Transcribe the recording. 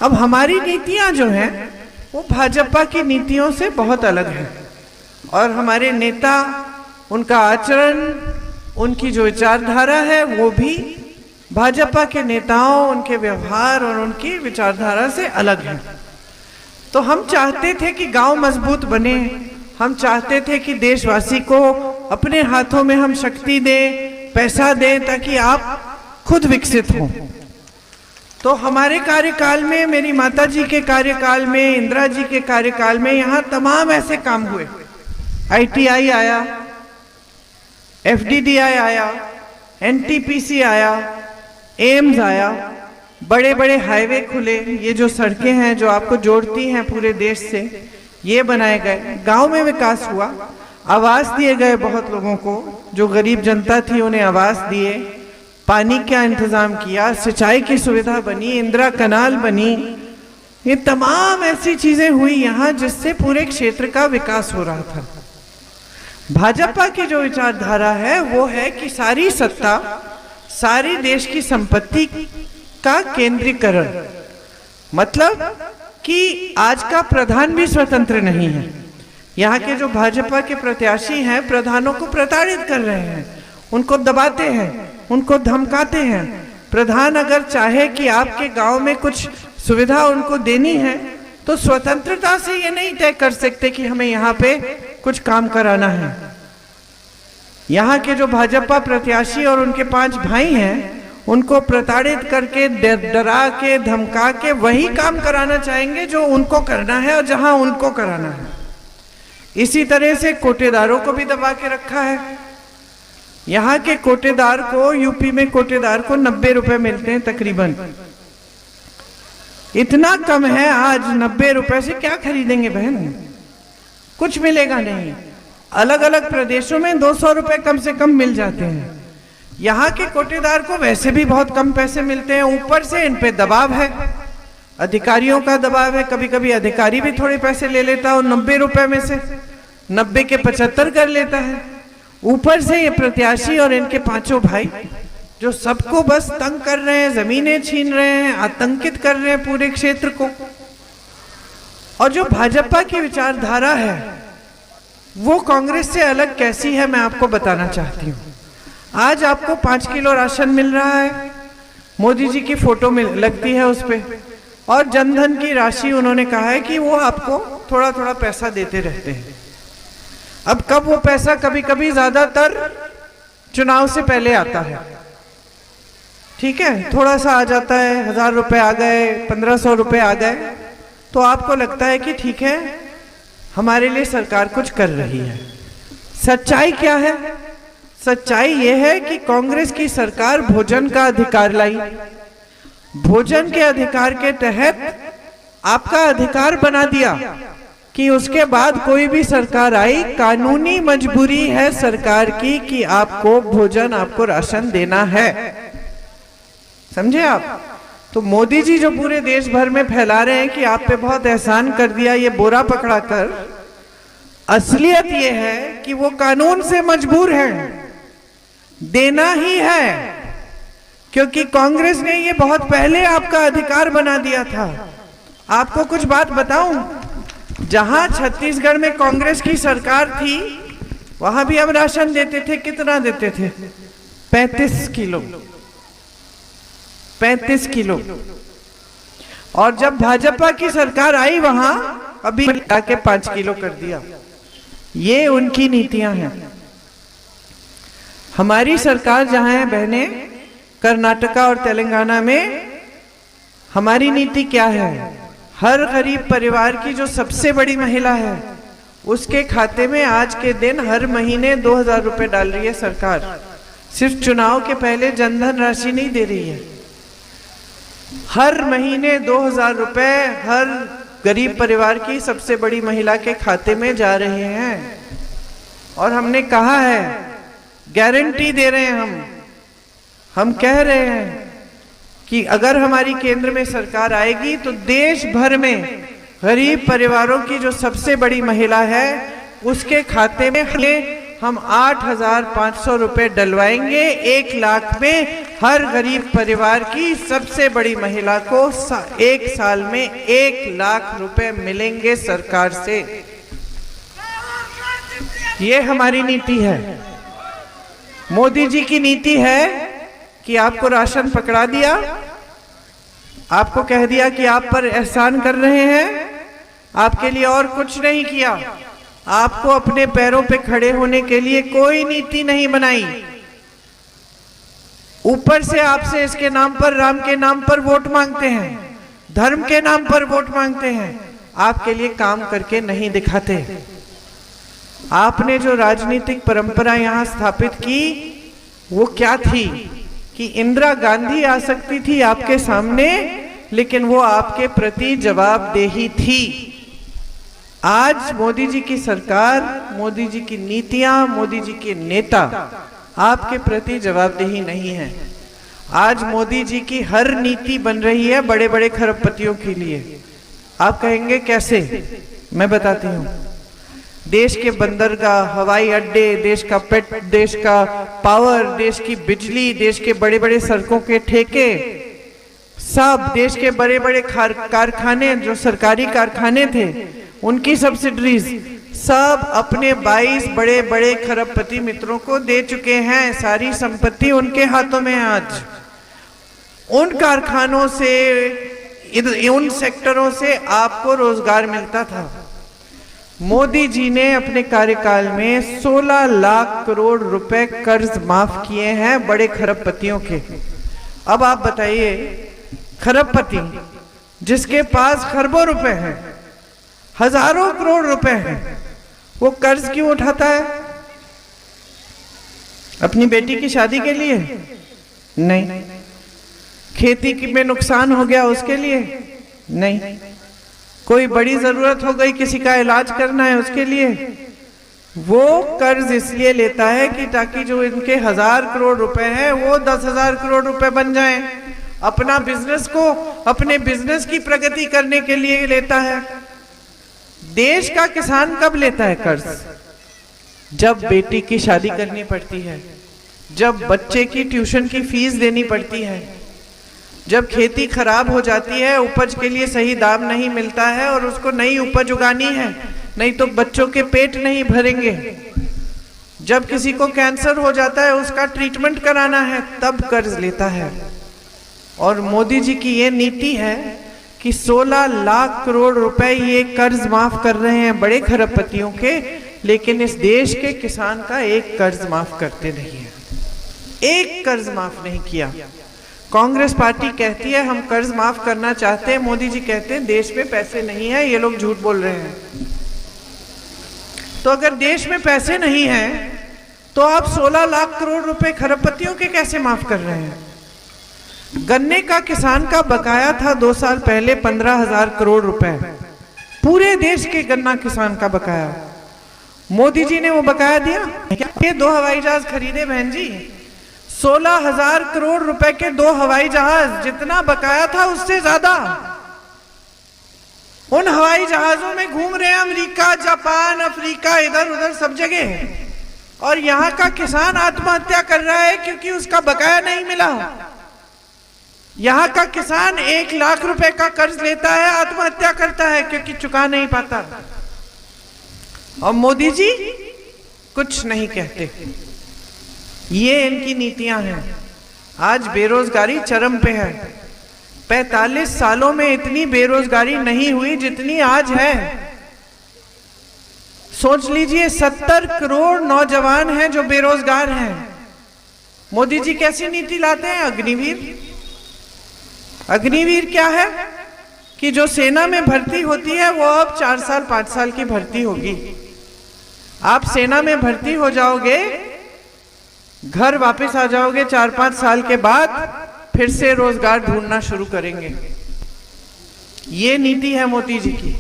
अब हमारी नीतियां जो हैं वो भाजपा की नीतियों से बहुत अलग है, और हमारे नेता, उनका आचरण, उनकी जो विचारधारा है वो भी भाजपा के नेताओं, उनके व्यवहार और उनकी विचारधारा से अलग है। तो हम चाहते थे कि गांव मजबूत बने, हम चाहते थे कि देशवासी को अपने हाथों में हम शक्ति दें, पैसा दें, ताकि आप खुद विकसित हों। तो हमारे कार्यकाल में, मेरी माता जी के कार्यकाल में, इंदिरा जी के कार्यकाल में यहाँ तमाम ऐसे काम हुए। ITI आया, FDDI आया, NTPC आया, एम्स आया, बड़े बड़े हाईवे खुले, ये जो सड़कें हैं जो आपको जोड़ती हैं पूरे देश से, ये बनाए गए। गांव में विकास हुआ, आवास दिए गए बहुत लोगों को, जो गरीब जनता थी उन्हें आवास दिए, पानी का इंतजाम किया, सिंचाई की सुविधा बनी, इंदिरा कनाल बनी। ये तमाम ऐसी चीजें हुई यहाँ जिससे पूरे क्षेत्र का विकास हो रहा था। भाजपा की जो विचारधारा है वो है कि सारी सत्ता, सारी देश की संपत्ति का केंद्रीकरण, मतलब कि आज का प्रधान भी स्वतंत्र नहीं है। यहाँ के जो भाजपा के प्रत्याशी हैं, प्रधानों को प्रताड़ित कर रहे हैं, उनको दबाते हैं, उनको धमकाते हैं। प्रधान अगर चाहे कि आपके गांव में कुछ सुविधा उनको देनी है तो स्वतंत्रता से ये नहीं तय कर सकते कि हमें यहाँ पे कुछ काम कराना है। यहाँ के जो भाजपा प्रत्याशी और उनके 5 भाई हैं, उनको प्रताड़ित करके, डरा के, धमका के वही काम कराना चाहेंगे जो उनको करना है और जहां उनको कराना है। इसी तरह से कोटेदारों को भी दबा के रखा है। यहाँ के कोटेदार को, यूपी में कोटेदार को 90 रुपए मिलते हैं तकरीबन। इतना कम है आज, 90 रुपए से क्या खरीदेंगे बहन? कुछ मिलेगा नहीं। अलग अलग प्रदेशों में 200 रुपए कम से कम मिल जाते हैं। यहाँ के कोटेदार को वैसे भी बहुत कम पैसे मिलते हैं, ऊपर से इन पे दबाव है, अधिकारियों का दबाव है। कभी कभी अधिकारी भी थोड़े पैसे ले लेता है और 90 रुपए में से 90 के 75 कर लेता है। ऊपर से ये प्रत्याशी और इनके 5 भाई जो सबको बस तंग कर रहे हैं, जमीनें छीन रहे हैं, आतंकित कर रहे हैं पूरे क्षेत्र को। और जो भाजपा की विचारधारा है वो कांग्रेस से अलग कैसी है, मैं आपको बताना चाहती हूँ। आज आपको 5 किलो राशन मिल रहा है, मोदी जी की फोटो लगती है उस पे, और जनधन की राशि उन्होंने कहा है कि वो आपको थोड़ा थोड़ा पैसा देते रहते हैं। अब कब वो पैसा, कभी कभी ज्यादातर चुनाव से पहले आता है, ठीक है, थोड़ा सा आ जाता है, 1000 रुपए आ गए, 1500 रुपए आ गए, तो आपको लगता है कि ठीक है, हमारे लिए सरकार कुछ कर रही है। सच्चाई क्या है? सच्चाई ये है कि कांग्रेस की सरकार भोजन का अधिकार लाई। भोजन के अधिकार के तहत आपका अधिकार बना दिया कि उसके बाद कोई भी सरकार आई, कानूनी मजबूरी है सरकार की कि आपको भोजन, आपको राशन देना है। समझे आप? तो मोदी जी जो पूरे देश भर में फैला रहे हैं कि आप पे बहुत एहसान कर दिया ये बोरा पकड़ा कर, असलियत ये है कि वो कानून से मजबूर हैं, देना ही है, क्योंकि कांग्रेस ने ये बहुत पहले आपका अधिकार बना दिया था। आपको कुछ बात बताऊं, जहां छत्तीसगढ़ में कांग्रेस की सरकार थी वहां भी हम राशन देते थे। कितना देते थे? 35 किलो। 35 किलो। और जब भाजपा की सरकार आई वहां अभी के 5 किलो कर दिया। ये उनकी नीतियां हैं। हमारी सरकार जहां है बहने, कर्नाटका और तेलंगाना में हमारी नीति क्या है? हर गरीब परिवार की जो सबसे बड़ी महिला है उसके खाते में आज के दिन हर महीने 2000 रुपए डाल रही है सरकार। सिर्फ चुनाव के पहले जनधन राशि नहीं दे रही है, हर महीने 2000 रुपए हर गरीब परिवार की सबसे बड़ी महिला के खाते में जा रहे हैं। और हमने कहा है, गारंटी दे रहे हैं, हम कह रहे हैं कि अगर हमारी केंद्र में सरकार आएगी तो देश भर में गरीब परिवारों की जो सबसे बड़ी महिला है उसके खाते में हम 8,500 रुपए डलवाएंगे 1 लाख में। हर गरीब परिवार की सबसे बड़ी महिला को 1 साल में 1 लाख रुपए मिलेंगे सरकार से। ये हमारी नीति है। मोदी जी की नीति है कि आपको राशन पकड़ा दिया, आपको कह दिया कि आप पर एहसान कर रहे हैं, आपके लिए और कुछ नहीं किया। आपको अपने पैरों पे खड़े होने के लिए कोई नीति नहीं बनाई। ऊपर से आपसे इसके नाम पर, राम के नाम पर वोट मांगते हैं, धर्म के नाम पर वोट मांगते हैं, आपके लिए काम करके नहीं दिखाते। आपने जो राजनीतिक परंपरा यहां स्थापित की वो क्या थी कि इंदिरा गांधी आ सकती थी आपके सामने, लेकिन वो आपके प्रति जवाबदेही थी। आज मोदी जी की सरकार, मोदी जी की नीतियां, मोदी जी के नेता आपके प्रति जवाबदेही नहीं है। आज मोदी जी की हर नीति बन रही है बड़े बड़े खरबपतियों के लिए। आप कहेंगे कैसे? मैं बताती हूँ। देश के बंदरगाह, हवाई अड्डे, देश का पेट, देश का पावर, देश की बिजली, देश के बड़े बड़े सड़कों के ठेके, सब देश के बड़े बड़े कारखाने, जो सरकारी कारखाने थे, उनकी सब्सिडीज सब अपने 22 बड़े बड़े खरबपति मित्रों को दे चुके हैं। सारी संपत्ति उनके हाथों में है। आज उन कारखानों से, उन सेक्टरों से आपको रोजगार मिलता था। मोदी जी ने अपने कार्यकाल में 16 लाख करोड़ रुपए कर्ज माफ किए हैं बड़े खरबपतियों के। अब आप बताइए, खरबपति जिसके पास खरबों रुपए हैं, हजारों करोड़ रुपए हैं, वो कर्ज क्यों उठाता है? अपनी बेटी की शादी के लिए नहीं, खेती में नुकसान हो गया उसके लिए नहीं, कोई बड़ी जरूरत हो गई, किसी का इलाज करना है उसके लिए। वो कर्ज इसलिए लेता है कि ताकि जो इनके 1000 करोड़ रुपए हैं वो 10,000 करोड़ रुपए बन जाएं। अपना बिजनेस को, अपने बिजनेस की प्रगति करने के लिए लेता है। देश का किसान कब लेता है कर्ज? जब बेटी की शादी करनी पड़ती है, जब बच्चे की ट्यूशन की फीस देनी पड़ती है, जब खेती खराब हो जाती है, उपज के लिए सही दाम नहीं मिलता है और उसको नई उपज उगानी है, नहीं तो बच्चों के पेट नहीं भरेंगे, जब किसी को कैंसर हो जाता है उसका ट्रीटमेंट कराना है, तब कर्ज लेता है। और मोदी जी की ये नीति है कि 16 लाख करोड़ रुपए ये कर्ज माफ कर रहे हैं बड़े खरबपतियों के, लेकिन इस देश के किसान का एक कर्ज माफ करते नहीं है। एक कर्ज माफ नहीं किया। कांग्रेस पार्टी कहती है हम कर्ज माफ करना चाहते हैं, मोदी जी कहते हैं देश में पैसे नहीं है, ये लोग झूठ बोल रहे हैं। तो अगर देश में पैसे नहीं हैं तो आप 16 लाख करोड़ रुपए खरबपतियों के कैसे माफ कर रहे हैं? गन्ने का किसान का बकाया था 2 साल पहले 15,000 करोड़ रुपए, पूरे देश के गन्ना किसान का बकाया। मोदी जी ने वो बकाया दिया? ये 2 हवाई जहाज खरीदे बहन जी, 16,000 करोड़ रुपए के 2 हवाई जहाज, जितना बकाया था उससे ज्यादा। उन हवाई जहाजों में घूम रहे हैं अमेरिका, जापान, अफ्रीका, इधर उधर सब जगह, और यहाँ का किसान आत्महत्या कर रहा है क्योंकि उसका बकाया नहीं मिला। यहाँ का किसान 1 लाख रुपए का कर्ज लेता है, आत्महत्या करता है क्योंकि चुका नहीं पाता। और मोदी जी कुछ नहीं कहते। ये इनकी नीतियां हैं। आज बेरोजगारी चरम पे है। 45 सालों में इतनी बेरोजगारी नहीं हुई जितनी आज है। सोच लीजिए, 70 करोड़ नौजवान हैं जो बेरोजगार हैं। मोदी जी कैसी नीति लाते हैं? अग्निवीर। अग्निवीर क्या है कि जो सेना में भर्ती होती है वो अब 4 साल 5 साल की भर्ती होगी। आप सेना में भर्ती हो जाओगे, घर वापस आ जाओगे 4-5 साल के बाद, फिर से रोजगार ढूंढना शुरू करेंगे। ये नीति है मोदी जी की।